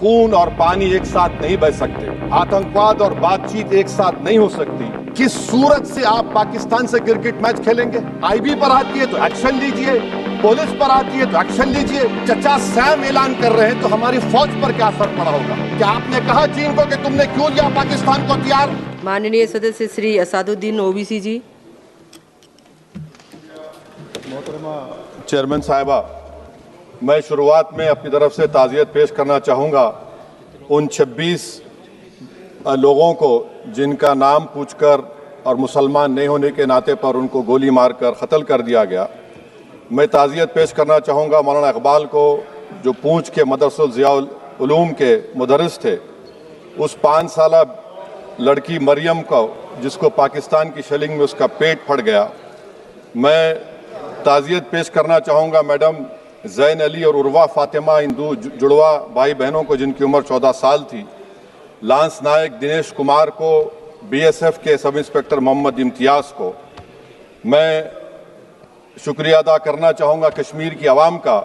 खून और पानी एक साथ नहीं बह सकते, आतंकवाद और बातचीत एक साथ नहीं हो सकती। किस सूरत से आप पाकिस्तान से क्रिकेट मैच खेलेंगे? आईबी पर आती है तो एक्शन लीजिए, पुलिस पर आती है तो एक्शन लीजिए। चचा सैम ऐलान कर रहे हैं तो हमारी फौज पर क्या असर पड़ा होगा? क्या आपने कहा चीन को कि तुमने क्यों लिया पाकिस्तान को हथियार? माननीय सदस्य श्री असादुद्दीन ओवैसी जी। मोहतरमा चेयरमैन साहिबा, मैं शुरुआत में अपनी तरफ से ताज़ियत पेश करना चाहूँगा उन 26 लोगों को जिनका नाम पूछकर और मुसलमान नहीं होने के नाते पर उनको गोली मारकर कत्ल कर दिया गया। मैं ताज़ियत पेश करना चाहूँगा मौलाना इकबाल को, जो पूंछ के मदरसुल ज़ियाउल उलूम के मुदर्रिस थे। उस 5 साला लड़की मरियम को, जिसको पाकिस्तान की शेलिंग में उसका पेट फट गया। मैं ताज़ियत पेश करना चाहूँगा मैडम जैन अली और उर्वा फातिमा, इन दो जुड़वा भाई बहनों को जिनकी उम्र 14 साल थी। लांस नायक दिनेश कुमार को, बीएसएफ के सब इंस्पेक्टर मोहम्मद इम्तियाज़ को। मैं शुक्रिया अदा करना चाहूँगा कश्मीर की आवाम का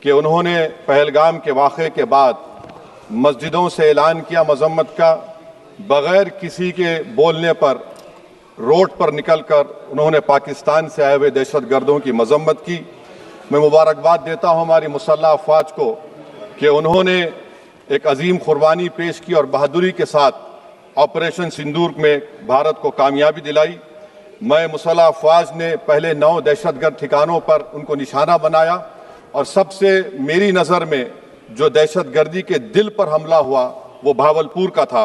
कि उन्होंने पहलगाम के वाक़े के बाद मस्जिदों से ऐलान किया मजम्मत का, बग़ैर किसी के बोलने पर रोड पर निकलकर उन्होंने पाकिस्तान से आए हुए दहशतगर्दों की मजम्मत की। मैं मुबारकबाद देता हूँ हमारी मुसल्लह अफवाज को कि उन्होंने एक अजीम कुर्बानी पेश की और बहादुरी के साथ ऑपरेशन सिंदूर में भारत को कामयाबी दिलाई। मैं मुसल्लह अफवाज ने पहले 9 दहशतगर्द ठिकानों पर उनको निशाना बनाया और सबसे मेरी नज़र में जो दहशतगर्दी के दिल पर हमला हुआ वो भावलपुर का था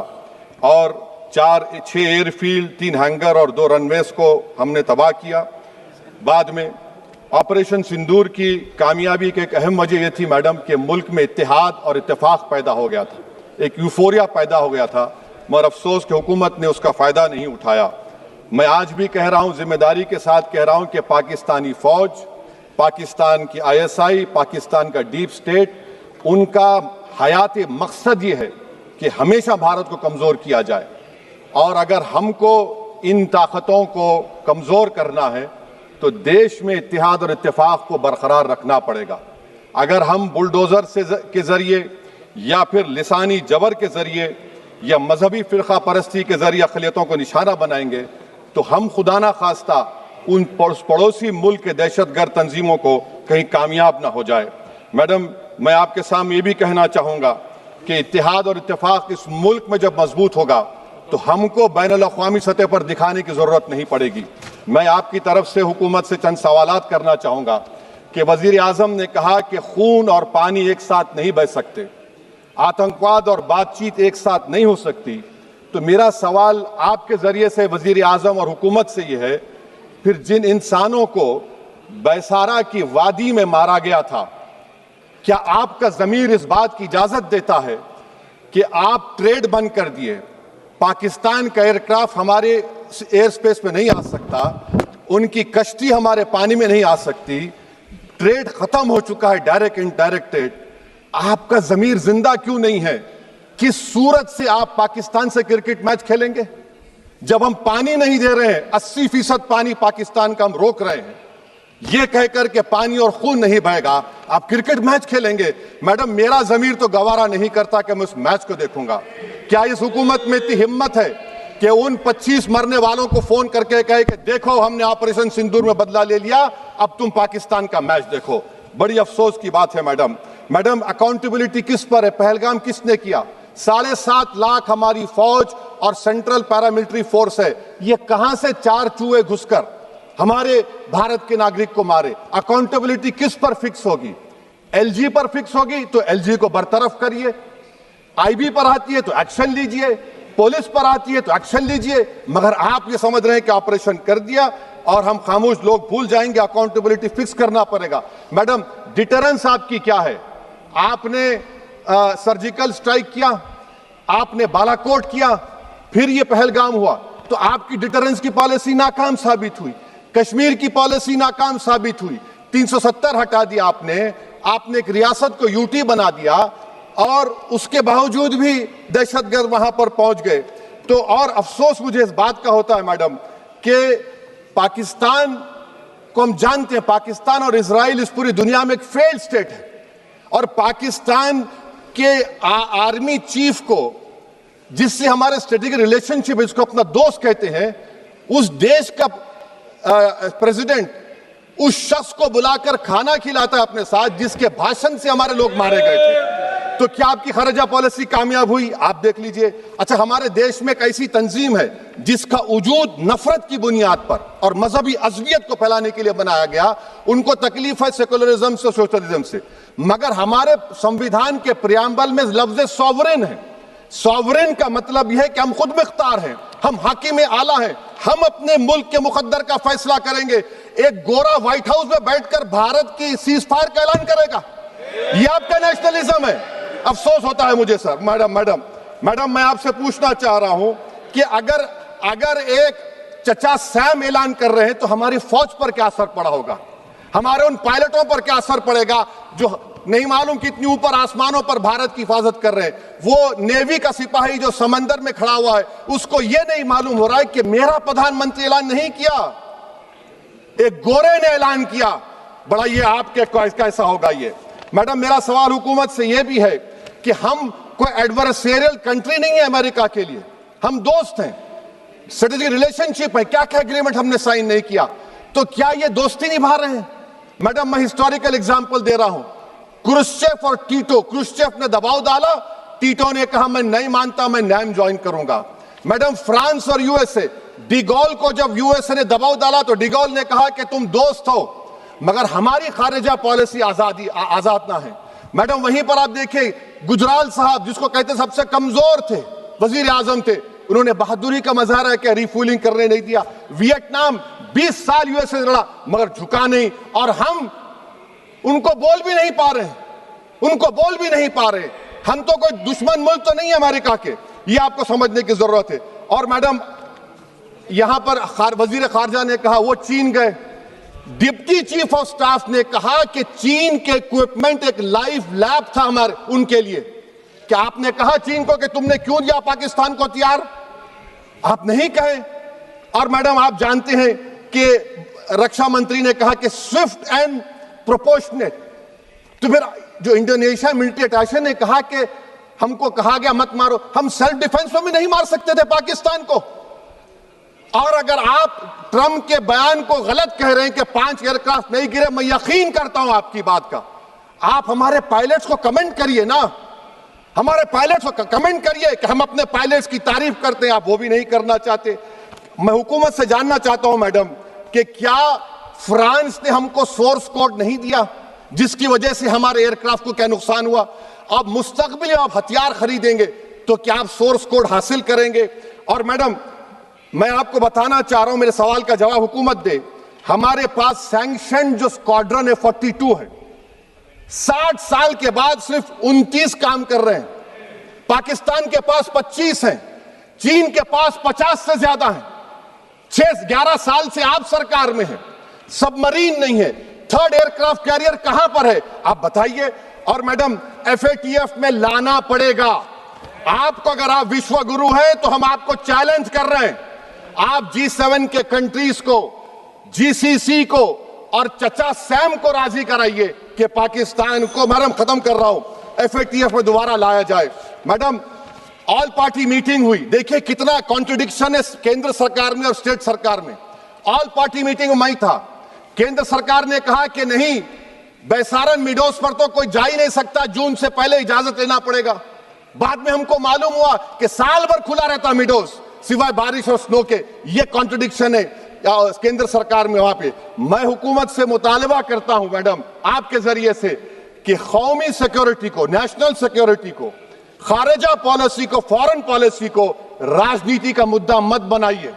और 6 एयरफील्ड, 3 हैंगर और 2 रनवेज को हमने तबाह किया। बाद में ऑपरेशन सिंदूर की कामयाबी की एक अहम वजह यह थी मैडम कि मुल्क में इत्तेहाद और इत्तेफाक पैदा हो गया था, एक यूफोरिया पैदा हो गया था, मगर अफसोस कि हुकूमत ने उसका फ़ायदा नहीं उठाया। मैं आज भी कह रहा हूँ, जिम्मेदारी के साथ कह रहा हूँ कि पाकिस्तानी फ़ौज, पाकिस्तान की ISI, पाकिस्तान का डीप स्टेट, उनका हयाती मकसद ये है कि हमेशा भारत को कमज़ोर किया जाए और अगर हमको इन ताकतों को कमज़ोर करना है तो देश में इत्तेहाद और इत्तेफाक को बरकरार रखना पड़ेगा। अगर हम बुलडोज़र के ज़रिए या फिर लिसानी जबर के ज़रिए या मजहबी फ़िरक़ा परस्ती के ज़रिए अक़लियतों को निशाना बनाएंगे तो हम खुदा ना खास्ता उन पड़ोसी मुल्क के दहशतगर्द तंजीमों को कहीं कामयाब ना हो जाए। मैडम, मैं आपके सामने ये भी कहना चाहूँगा कि इत्तेहाद और इत्तेफाक इस मुल्क में जब मजबूत होगा तो हमको बैनुल अक़वामी सतह पर दिखाने की ज़रूरत नहीं पड़ेगी। मैं आपकी तरफ से हुकूमत से चंद सवालात करना चाहूँगा कि वज़ीर आज़म ने कहा कि खून और पानी एक साथ नहीं बह सकते, आतंकवाद और बातचीत एक साथ नहीं हो सकती। तो मेरा सवाल आपके ज़रिए से वज़ीर आज़म और हुकूमत से ये है, फिर जिन इंसानों को बैसारा की वादी में मारा गया था, क्या आपका ज़मीर इस बात की इजाज़त देता है कि आप ट्रेड बंद कर दिए, पाकिस्तान का एयरक्राफ्ट हमारे एयर स्पेस में नहीं आ सकता, उनकी कश्ती हमारे पानी में नहीं आ सकती, ट्रेड खत्म हो चुका है डायरेक्ट इनडायरेक्टेड, आपका ज़मीर जिंदा क्यों नहीं है? किस सूरत से आप पाकिस्तान से क्रिकेट मैच खेलेंगे जब हम पानी नहीं दे रहे हैं? 80% पानी पाकिस्तान का हम रोक रहे हैं, ये कहकर के पानी और खून नहीं बहेगा, आप क्रिकेट मैच खेलेंगे? मैडम, मेरा ज़मीर तो गवारा नहीं करता कि मैं उस मैच को देखूंगा। क्या इस हुकूमत में इतनी हिम्मत है कि उन 25 मरने वालों को फोन करके कहे कि देखो हमने ऑपरेशन सिंदूर में बदला ले लिया, अब तुम पाकिस्तान का मैच देखो? बड़ी अफसोस की बात है मैडम। मैडम, अकाउंटेबिलिटी किस पर है? पहलगाम किसने किया? 7.5 लाख हमारी फौज और सेंट्रल पैरामिलिट्री फोर्स है, ये कहां से 4 चूहे घुसकर हमारे भारत के नागरिक को मारे? अकाउंटेबिलिटी किस पर फिक्स होगी? LG पर फिक्स होगी तो LG को बरतरफ करिए, IB पर आती है तो एक्शन लीजिए, पुलिस पर आती है तो एक्शन लीजिए, मगर आप ये समझ रहे हैं कि ऑपरेशन कर दिया और हम खामोश लोग भूल जाएंगे। अकाउंटेबिलिटी फिक्स करना पड़ेगा। मैडम, डिटरेंस आपकी क्या है? आपने सर्जिकल स्ट्राइक किया, आपने बालाकोट किया, फिर ये पहलगाम हुआ, तो आपकी डिटरेंस की पॉलिसी नाकाम साबित हुई, कश्मीर की पॉलिसी नाकाम साबित हुई, 370 हटा दिया आपने एक रियासत को यूटी बना दिया और उसके बावजूद भी दहशतगर्द वहां पर पहुंच गए। तो और अफसोस मुझे इस बात का होता है मैडम कि पाकिस्तान को हम जानते हैं, पाकिस्तान और इजराइल इस पूरी दुनिया में एक फेल्ड स्टेट है और पाकिस्तान कि आर्मी चीफ को, जिससे हमारे स्ट्रेटेजिक रिलेशनशिप, इसको अपना दोस्त कहते हैं, उस देश का प्रेसिडेंट उस शख्स को बुलाकर खाना खिलाता है अपने साथ जिसके भाषण से हमारे लोग मारे गए थे। तो क्या आपकी खारजा पॉलिसी कामयाब हुई? आप देख लीजिए। अच्छा, हमारे देश में एक ऐसी तंजीम है जिसका वजूद नफरत की बुनियाद पर और मजहबी अज़वियत को फैलाने के लिए बनाया गया। उनको तकलीफ है सेकुलरिज्म से, सोशलिज्म से, मगर हमारे संविधान के प्रियम्बल में लफ्ज सॉवरेन है। सॉवरेन का मतलब यह है कि हम खुद मुख्तार हैं, हम हाकिम आला हैं, हम अपने मुल्क के मुकद्दर का फैसला करेंगे। एक गोरा व्हाइट हाउस में बैठकर भारत की सीज फायर का ऐलान करेगा? यह आपका नेशनलिज्म है? अफसोस होता है मुझे सर। मैडम मैं आपसे पूछना चाह रहा हूं कि अगर एक चचा सैम ऐलान कर रहे हैं तो हमारी फौज पर क्या असर पड़ा होगा? हमारे उन पायलटों पर क्या असर पड़ेगा जो नहीं मालूम कितनी ऊपर आसमानों पर भारत की हिफाजत कर रहे हैं? वो नेवी का सिपाही जो समंदर में खड़ा हुआ है, उसको यह नहीं मालूम हो रहा है कि मेरा प्रधानमंत्री ऐलान नहीं किया, एक गोरे ने ऐलान किया। बड़ा ये आपके कैसा होगा ये? मैडम, मेरा सवाल हुकूमत से यह भी है कि हम कोई एडवर्सेरियल कंट्री नहीं है अमेरिका के लिए, हम दोस्त हैं, स्ट्रेटेजिक रिलेशनशिप है। क्या क्या एग्रीमेंट हमने साइन नहीं किया, तो क्या ये दोस्ती निभा रहे हैं? मैडम, मैं हिस्टोरिकल एग्जांपल दे रहा हूं। क्रुश्चेव और टीटो, क्रुश्चेव ने दबाव डाला, टीटो ने कहा मैं नहीं मानता, मैं नैम ज्वाइन करूंगा। मैडम, फ्रांस और यूएसए, डिगोल को जब यूएसए ने दबाव डाला तो डिगोल ने कहा कि तुम दोस्त हो मगर हमारी खारिजा पॉलिसी आजाद ना है। मैडम, वहीं पर आप देखिए गुजराल साहब, जिसको कहते सबसे कमजोर थे, वजीर आजम थे, उन्होंने बहादुरी का मजारा कि रिफूलिंग करने नहीं दिया। वियतनाम 20 साल यूएसए लड़ा मगर झुका नहीं, और हम उनको बोल भी नहीं पा रहे, हम तो कोई दुश्मन मुल्क तो नहीं है अमेरिका के, ये आपको समझने की जरूरत है। और मैडम, यहां पर वजीर खारजा ने कहा वो चीन गए, डिप्टी चीफ ऑफ स्टाफ ने कहा कि चीन के इक्विपमेंट एक लाइफ लैब था हमारे उनके लिए। क्या आपने कहा चीन को कि तुमने क्यों दिया पाकिस्तान को हथियार? आप नहीं कहे। और मैडम, आप जानते हैं कि रक्षा मंत्री ने कहा कि स्विफ्ट एंड प्रोपोर्शनेट, तो फिर जो इंडोनेशिया मिलिट्री अटैचे ने कहा कि हमको कहा गया मत मारो, हम सेल्फ डिफेंस में भी नहीं मार सकते थे पाकिस्तान को। और अगर आप ट्रंप के बयान को गलत कह रहे हैं कि 5 एयरक्राफ्ट नहीं गिरे, मैं यकीन करता हूं आपकी बात का। आप हमारे पायलट्स को कमेंट करिए ना, हमारे पायलट्स को कमेंट करिए कि हम अपने पायलट्स की तारीफ करते हैं, आप वो भी नहीं करना चाहते। मैं हुकूमत से जानना चाहता हूं मैडम कि क्या फ्रांस ने हमको सोर्स कोड नहीं दिया जिसकी वजह से हमारे एयरक्राफ्ट को क्या नुकसान हुआ? अब मुस्तकबिल में आप हथियार खरीदेंगे तो क्या आप सोर्स कोड हासिल करेंगे? और मैडम, मैं आपको बताना चाह रहा हूं, मेरे सवाल का जवाब हुकूमत दे। हमारे पास सैंक्शन जो स्क्वाड्रन है 42 है, 60 साल के बाद सिर्फ 29 काम कर रहे हैं। पाकिस्तान के पास 25 हैं, चीन के पास 50 से ज्यादा हैं। 11 साल से आप सरकार में हैं, सबमरीन नहीं है, थर्ड एयरक्राफ्ट कैरियर कहां पर है आप बताइए। और मैडम, FATF में लाना पड़ेगा आपको। अगर आप विश्व गुरु हैं तो हम आपको चैलेंज कर रहे हैं, आप G7 के कंट्रीज को, GCC को और चचा सैम को राजी कराइए कि पाकिस्तान को, मैडम खत्म कर रहा हूं, FATF में दोबारा लाया जाए। मैडम, ऑल पार्टी मीटिंग हुई, देखिए कितना कॉन्ट्रडिक्शन है केंद्र सरकार में और स्टेट सरकार में। ऑल पार्टी मीटिंग में था, केंद्र सरकार ने कहा कि नहीं, बैसारन मिडोस पर तो कोई जा ही नहीं सकता, जून से पहले इजाजत लेना पड़ेगा। बाद में हमको मालूम हुआ कि साल भर खुला रहता मिडोस सिवाय बारिश और स्नो के। ये कॉन्ट्रडिक्शन है केंद्र सरकार में। वहां पे मैं हुकूमत से मुतालबा करता हूं मैडम आपके जरिए से कि कौमी सिक्योरिटी को, नेशनल सिक्योरिटी को, खारिजा पॉलिसी को, फॉरेन पॉलिसी को राजनीति का मुद्दा मत बनाइए,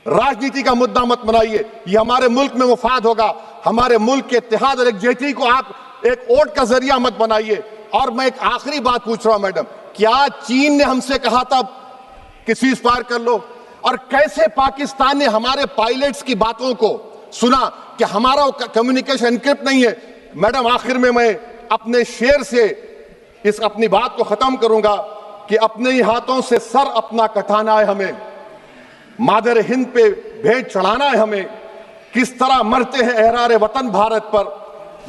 राजनीति का मुद्दा मत बनाइए। ये हमारे मुल्क में मुफाद होगा, हमारे मुल्क के इत्तेहाद और एकजुटती को आप एक वोट का जरिया मत बनाइए। और मैं एक आखिरी बात पूछ रहा हूं मैडम, क्या चीन ने हमसे कहा था कि सीज फायर कर लो? और कैसे पाकिस्तान ने हमारे पायलट्स की बातों को सुना कि हमारा कम्युनिकेशन एनक्रिप्ट नहीं है? मैडम, आखिर में मैं अपने शेर से इस अपनी बात को खत्म करूंगा कि अपने ही हाथों से सर अपना कटाना है हमें, मादर हिंद पे भेंट चढ़ाना है हमें। किस तरह मरते हैं एहरार वतन भारत पर,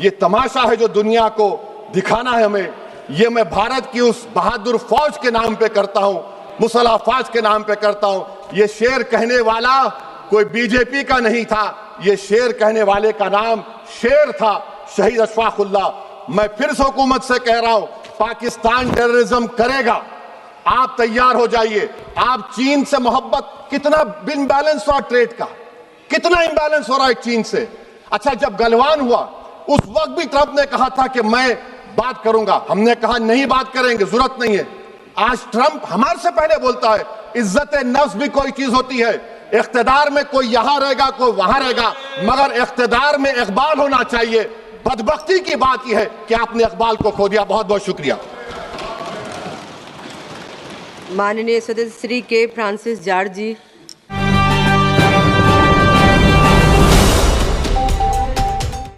यह तमाशा है जो दुनिया को दिखाना है हमें। ये मैं भारत की उस बहादुर फौज के नाम पे करता हूं, मुसल्लह फौज के नाम पे करता हूं। ये शेर कहने वाला कोई बीजेपी का नहीं था, ये शेर कहने वाले का नाम शेर था, शहीद अशफाकुल्लाह। मैं फिर से हुकूमत से कह रहा हूं, पाकिस्तान टेररिज्म करेगा, आप तैयार हो जाइए। आप चीन से मोहब्बत, कितना इम्बैलेंस हुआ ट्रेड का, कितना इम्बैलेंस हो रहा है चीन से। अच्छा, जब गलवान हुआ उस वक्त भी ट्रंप ने कहा था कि मैं बात करूंगा, हमने कहा नहीं बात करेंगे, जरूरत नहीं है। आज ट्रंप हमारे से पहले बोलता है। इज्जत नफ्स भी कोई चीज होती है, इख्तिदार में कोई यहां रहेगा कोई वहां रहेगा, मगर इख्तिदार में इकबाल होना चाहिए। बदबख्ती की बात यह है कि आपने इकबाल को खो दिया। बहुत बहुत शुक्रिया। माननीय सदस्य श्री के फ्रांसिस जॉर्ज जी।